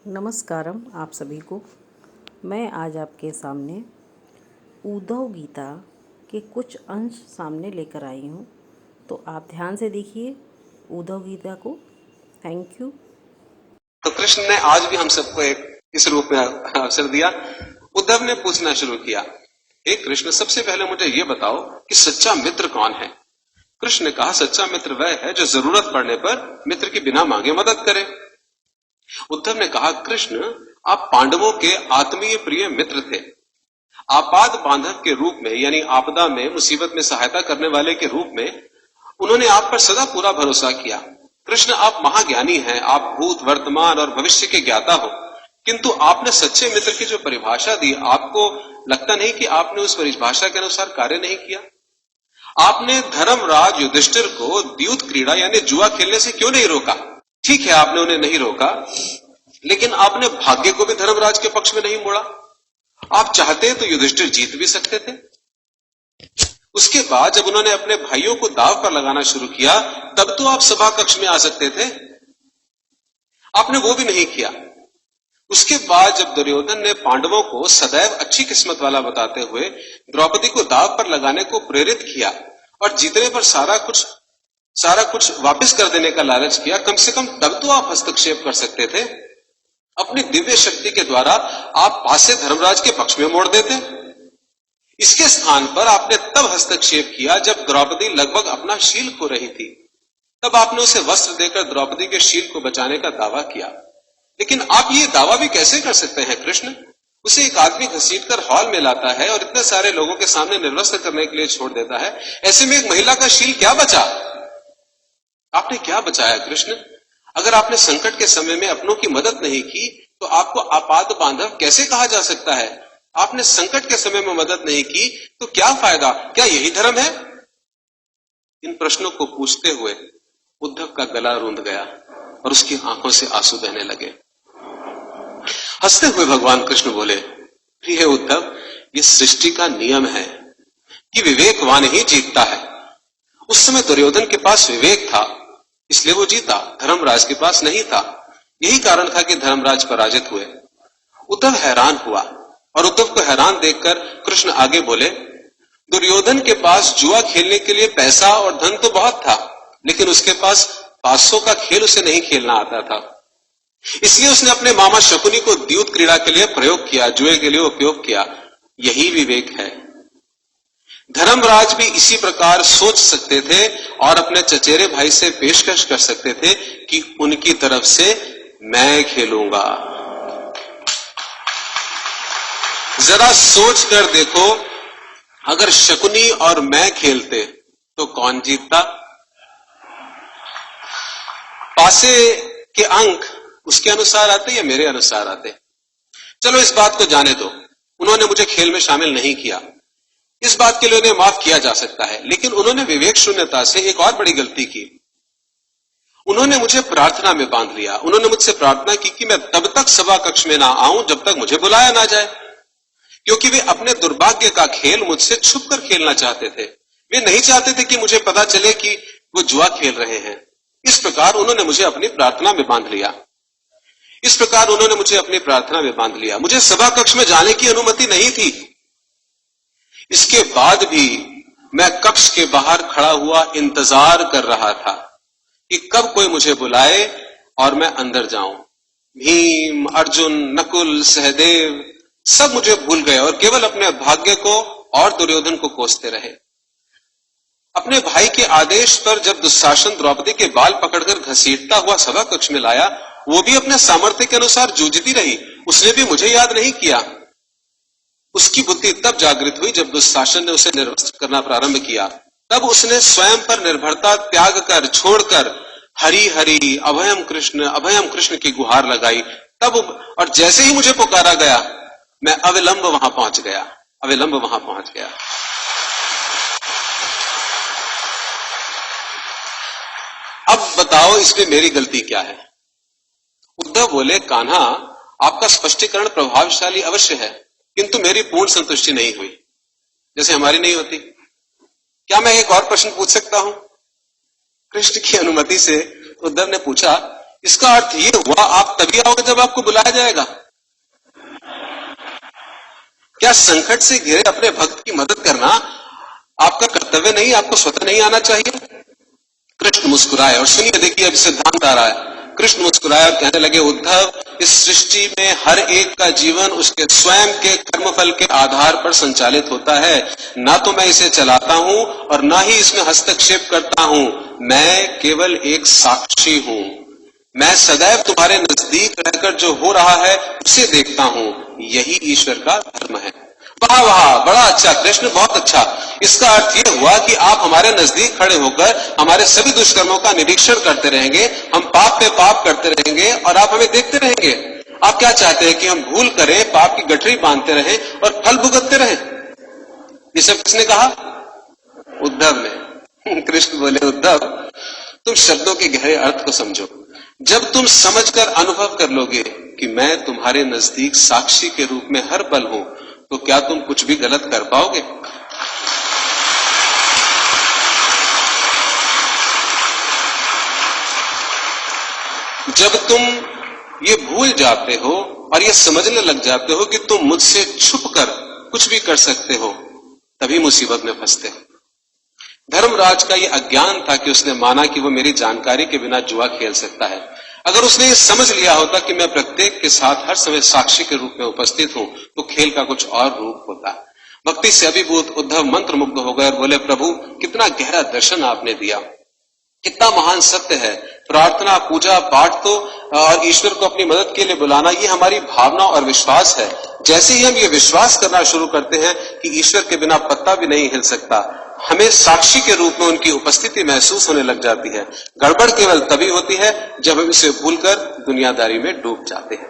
नमस्कारम आप सभी को। मैं आज आपके सामने उद्धव गीता के कुछ अंश सामने लेकर आई हूँ, तो आप ध्यान से देखिए उद्धव गीता को। Thank you. तो कृष्ण ने आज भी हम सबको एक इस रूप में अवसर दिया। उद्धव ने पूछना शुरू किया, हे कृष्ण, सबसे पहले मुझे ये बताओ कि सच्चा मित्र कौन है। कृष्ण ने कहा, सच्चा मित्र वह है जो जरूरत पड़ने पर मित्र की बिना मांगे मदद करे। उद्धव ने कहा, कृष्ण, आप पांडवों के आत्मीय प्रिय मित्र थे। आपाद बांधव के रूप में, यानी आपदा में, मुसीबत में सहायता करने वाले के रूप में उन्होंने आप पर सदा पूरा भरोसा किया। कृष्ण, आप महाज्ञानी हैं, आप भूत, वर्तमान और भविष्य के ज्ञाता हो, किंतु आपने सच्चे मित्र की जो परिभाषा दी, आपको लगता नहीं कि आपने उस परिभाषा के अनुसार कार्य नहीं किया? आपने धर्मराज युधिष्ठिर को द्यूत क्रीड़ा यानी जुआ खेलने से क्यों नहीं रोका? ठीक है, आपने उन्हें नहीं रोका, लेकिन आपने भाग्य को भी धर्मराज के पक्ष में नहीं मोड़ा। आप चाहते तो युधिष्ठिर जीत भी सकते थे। उसके बाद जब उन्होंने अपने भाइयों को दांव पर लगाना शुरू किया, तब तो आप सभा कक्ष में आ सकते थे। आपने वो भी नहीं किया। उसके बाद जब दुर्योधन ने पांडवों को सदैव अच्छी किस्मत वाला बताते हुए द्रौपदी को दांव पर लगाने को प्रेरित किया और जीतने पर सारा कुछ वापस कर देने का लालच किया, कम से कम तब तो आप हस्तक्षेप कर सकते थे। अपनी दिव्य शक्ति के द्वारा आप पासे धर्मराज के पक्ष में मोड़ देते। इसके स्थान पर आपने तब हस्तक्षेप किया जब द्रौपदी लगभग अपना शील खो रही थी। तब आपने उसे वस्त्र देकर द्रौपदी के शील को बचाने का दावा किया। लेकिन आप ये दावा भी कैसे कर सकते हैं कृष्ण? उसे एक आदमी घसीटकर हॉल में लाता है और इतने सारे लोगों के सामने निर्वस्त्र करने के लिए छोड़ देता है। ऐसे में एक महिला का शील क्या बचा? आपने क्या बचाया कृष्ण? अगर आपने संकट के समय में अपनों की मदद नहीं की, तो आपको आपात बांधव कैसे कहा जा सकता है? आपने संकट के समय में मदद नहीं की, तो क्या फायदा? क्या यही धर्म है? इन प्रश्नों को पूछते हुए उद्धव का गला रूंध गया और उसकी आंखों से आंसू बहने लगे। हंसते हुए भगवान कृष्ण बोले, प्रिय उद्धव, ये सृष्टि का नियम है कि विवेकवान ही जीतता है। उस समय दुर्योधन के पास विवेक था, इसलिए वो जीता, धर्मराज के पास नहीं था। यही कारण था कि धर्मराज पराजित हुए। उद्धव हैरान हुआ और उद्धव को हैरान देखकर कृष्ण आगे बोले, दुर्योधन के पास जुआ खेलने के लिए पैसा और धन तो बहुत था, लेकिन उसके पास 500 का खेल उसे नहीं खेलना आता था। इसलिए उसने अपने मामा शकुनी को द्यूत क्रीड़ा के लिए प्रयोग किया, जुए के लिए उपयोग किया। यही विवेक है। धर्मराज भी इसी प्रकार सोच सकते थे और अपने चचेरे भाई से पेशकश कर सकते थे कि उनकी तरफ से मैं खेलूंगा। जरा सोच कर देखो, अगर शकुनी और मैं खेलते तो कौन जीतता? पासे के अंक उसके अनुसार आते या मेरे अनुसार आते? चलो इस बात को जाने दो, उन्होंने मुझे खेल में शामिल नहीं किया, इस बात के लिए उन्हें माफ किया जा सकता है। लेकिन उन्होंने विवेक शून्यता से एक और बड़ी गलती की। उन्होंने मुझे प्रार्थना में बांध लिया। उन्होंने मुझसे प्रार्थना की कि मैं तब तक सभा कक्ष में ना आऊं जब तक मुझे बुलाया ना जाए, क्योंकि वे अपने दुर्भाग्य का खेल मुझसे छुपकर खेलना चाहते थे। वे नहीं चाहते थे कि मुझे पता चले कि वो जुआ खेल रहे हैं। इस प्रकार उन्होंने मुझे अपनी प्रार्थना में बांध लिया। मुझे सभा कक्ष में जाने की अनुमति नहीं थी। इसके बाद भी मैं कक्ष के बाहर खड़ा हुआ इंतजार कर रहा था कि कब कोई मुझे बुलाए और मैं अंदर जाऊं। भीम, अर्जुन, नकुल, सहदेव सब मुझे भूल गए और केवल अपने भाग्य को और दुर्योधन को कोसते रहे। अपने भाई के आदेश पर जब दुशासन द्रौपदी के बाल पकड़कर घसीटता हुआ सभा कक्ष में लाया, वो भी अपने सामर्थ्य के अनुसार जूझती रही। उसने भी मुझे याद नहीं किया। उसकी बुद्धि तब जागृत हुई जब दुशासन ने उसे निर्वस्त्र करना प्रारंभ किया। तब उसने स्वयं पर निर्भरता त्याग कर, छोड़कर हरि हरि अभयम कृष्ण की गुहार लगाई। तब और जैसे ही मुझे पुकारा गया, मैं अविलंब वहां पहुंच गया। अब बताओ इसमें मेरी गलती क्या है? उद्धव बोले, कान्हा, आपका स्पष्टीकरण प्रभावशाली अवश्य है, किंतु मेरी पूर्ण संतुष्टि नहीं हुई, जैसे हमारी नहीं होती। क्या मैं एक और प्रश्न पूछ सकता हूं? कृष्ण की अनुमति से उद्धव ने पूछा, इसका अर्थ ये हुआ आप तभी आओगे जब आपको बुलाया जाएगा। क्या संकट से घिरे अपने भक्त की मदद करना आपका कर्तव्य नहीं, आपको स्वतः नहीं आना चाहिए? कृष्ण मुस्कुराए और सुनिए, देखिए अब सिद्धांत आ रहा है। कृष्ण मुस्कुराए और कहने लगे, उद्धव, इस सृष्टि में हर एक का जीवन उसके स्वयं के कर्मफल के आधार पर संचालित होता है। ना तो मैं इसे चलाता हूं और ना ही इसमें हस्तक्षेप करता हूं, मैं केवल एक साक्षी हूं। मैं सदैव तुम्हारे नजदीक रहकर जो हो रहा है उसे देखता हूं। यही ईश्वर का धर्म है। वाह वाह, बड़ा अच्छा कृष्ण, बहुत अच्छा। इसका अर्थ यह हुआ कि आप हमारे नजदीक खड़े होकर हमारे सभी दुष्कर्मों का निरीक्षण करते रहेंगे, हम पाप पे पाप करते रहेंगे और आप हमें देखते रहेंगे। आप क्या चाहते हैं कि हम भूल करें, पाप की गठरी बांधते रहें और फल भुगतते रहें? ये सब किसने कहा? उद्धव ने। कृष्ण बोले, उद्धव, तुम शब्दों के गहरे अर्थ को समझो। जब तुम समझकर अनुभव कर लोगे कि मैं तुम्हारे नजदीक साक्षी के रूप में हर पल हूं, तो क्या तुम कुछ भी गलत कर पाओगे? जब तुम ये भूल जाते हो और ये समझने लग जाते हो कि तुम मुझसे छुपकर कुछ भी कर सकते हो, तभी मुसीबत में फंसते हो। धर्मराज का ये अज्ञान था कि उसने माना कि वो मेरी जानकारी के बिना जुआ खेल सकता है। अगर उसने ये समझ लिया होता कि मैं प्रत्येक के साथ हर समय साक्षी के रूप में उपस्थित हूं, तो खेल का कुछ और रूप होता। भक्ति से अभिभूत उद्धव मंत्रमुग्ध हो गए और बोले, प्रभु, कितना गहरा दर्शन आपने दिया, कितना महान सत्य है। प्रार्थना, पूजा पाठ तो और ईश्वर को अपनी मदद के लिए बुलाना, ये हमारी भावना और विश्वास है। जैसे ही हम ये विश्वास करना शुरू करते हैं कि ईश्वर के बिना पत्ता भी नहीं हिल सकता, हमें साक्षी के रूप में उनकी उपस्थिति महसूस होने लग जाती है। गड़बड़ केवल तभी होती है जब हम इसे भूलकर दुनियादारी में डूब जाते हैं।